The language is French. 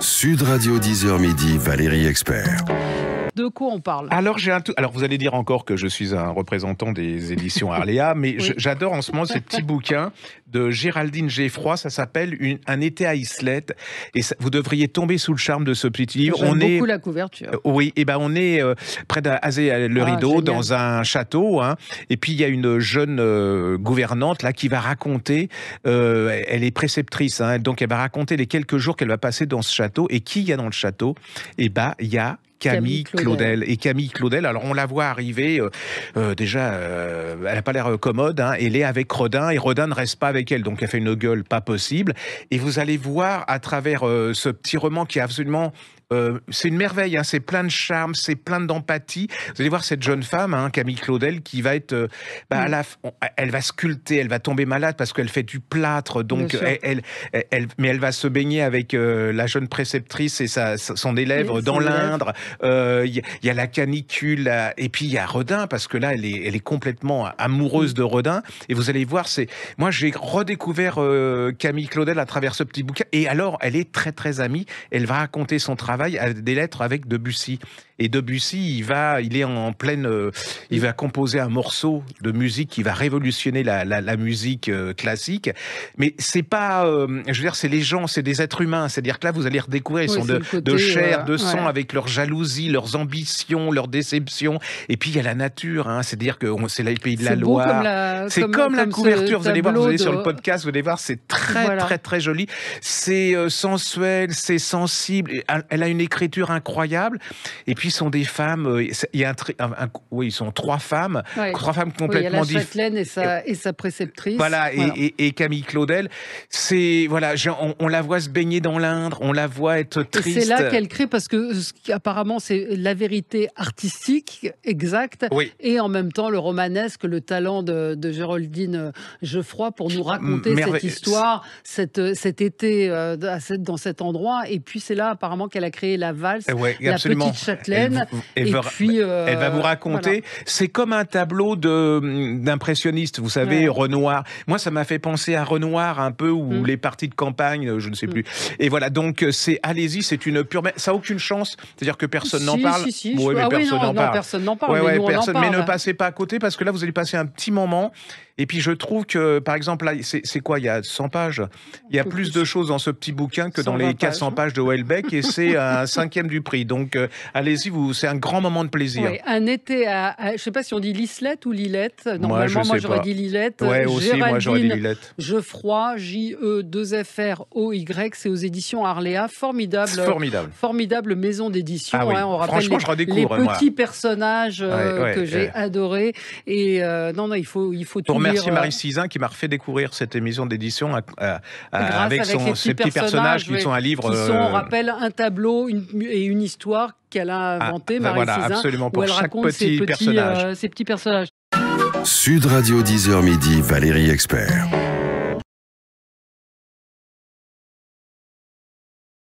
Sud Radio 10h midi, Valérie Expert. De quoi on parle? Alors, vous allez dire encore que je suis un représentant des éditions Arléa, mais oui. J'adore en ce moment ces petits bouquins de Géraldine Geffroy. Ça s'appelle Un été à Islette. Et vous devriez tomber sous le charme de ce petit livre. J'aime beaucoup la couverture. Oui, et ben on est près d'Azay-le-Rideau, dans un château. Hein, et puis il y a une jeune gouvernante là qui va raconter. Elle est préceptrice, hein, donc elle va raconter les quelques jours qu'elle va passer dans ce château. Et qui y a dans le château? Et ben il y a Camille Claudel. Et Camille Claudel, alors on la voit arriver, déjà, elle n'a pas l'air commode, hein, elle est avec Rodin, et Rodin ne reste pas avec elle, donc elle fait une gueule pas possible. Et vous allez voir à travers ce petit roman qui est absolument... c'est une merveille, hein, c'est plein de charme, c'est plein d'empathie. Vous allez voir cette jeune femme, hein, Camille Claudel, qui va être... elle va sculpter, elle va tomber malade parce qu'elle fait du plâtre, donc mais elle va se baigner avec la jeune préceptrice et son élève dans l'Indre. Il y a la canicule, et puis il y a Rodin, parce que là, elle est complètement amoureuse de Rodin. Et vous allez voir, moi j'ai redécouvert Camille Claudel à travers ce petit bouquin. Et alors, elle est très très amie. Elle va raconter son travail à des lettres avec Debussy. Et Debussy, il est en pleine... il va composer un morceau de musique qui va révolutionner la musique classique. Mais c'est pas... je veux dire, c'est les gens, c'est des êtres humains. C'est-à-dire que là, vous allez redécouvrir, ils sont de chair, de sang, avec leurs jalousies, leurs ambitions, leurs déceptions. Et puis, il y a la nature. Hein, c'est-à-dire que c'est le pays de la Loire. C'est comme la couverture. Vous allez voir, vous allez sur le podcast, vous allez voir, c'est très, très, très joli. C'est sensuel, c'est sensible. Elle a une écriture incroyable. Et puis, sont des femmes. Il y a ils sont trois femmes complètement différentes. Châtelaine et sa préceptrice. Voilà, et Camille Claudel. On la voit se baigner dans l'Indre, on la voit être triste. Et c'est là qu'elle crée, parce que apparemment c'est la vérité artistique exacte, et en même temps le romanesque, le talent de Géraldine Geffroy pour nous raconter cette histoire, cet été dans cet endroit. Et puis c'est là apparemment qu'elle a créé la valse, la petite châtelaine. Elle va vous raconter. Voilà. C'est comme un tableau d'impressionniste, vous savez, Renoir. Moi, ça m'a fait penser à Renoir un peu, ou les parties de campagne, je ne sais plus. Et voilà, donc allez-y, c'est une pure... Ça n'a aucune chance, c'est-à-dire que personne n'en parle. Personne n'en parle, mais ne passez pas à côté, parce que là, vous allez passer un petit moment. Et puis je trouve que, par exemple, là, c'est quoi? Il y a 100 pages. Il y a plus de choses dans ce petit bouquin que dans les 400 pages de Houellebecq, et c'est un 5e du prix. Donc allez-y, c'est un grand moment de plaisir. Oui, un été je ne sais pas si on dit L'Islette ou Lillette. Normalement, moi j'aurais dit Lillette. Ouais, aussi, moi j'aurais dit Lillette. Geffroy, J-E-2-F-R-O-Y, c'est aux éditions Arléa. Formidable maison d'édition. Ah oui. Hein, on rappelle franchement, je redécouvre, les petits personnages que j'ai adorés. Et il faut tout Merci Marie Sizin qui m'a refait découvrir cette émission d'édition avec ses petits personnages qui sont un livre. Qui sont, on rappelle, un tableau et une histoire qu'elle a inventée, Marie Sizin, absolument, pour où elle chaque raconte ses petits personnages. Sud Radio 10h midi, Valérie Expert.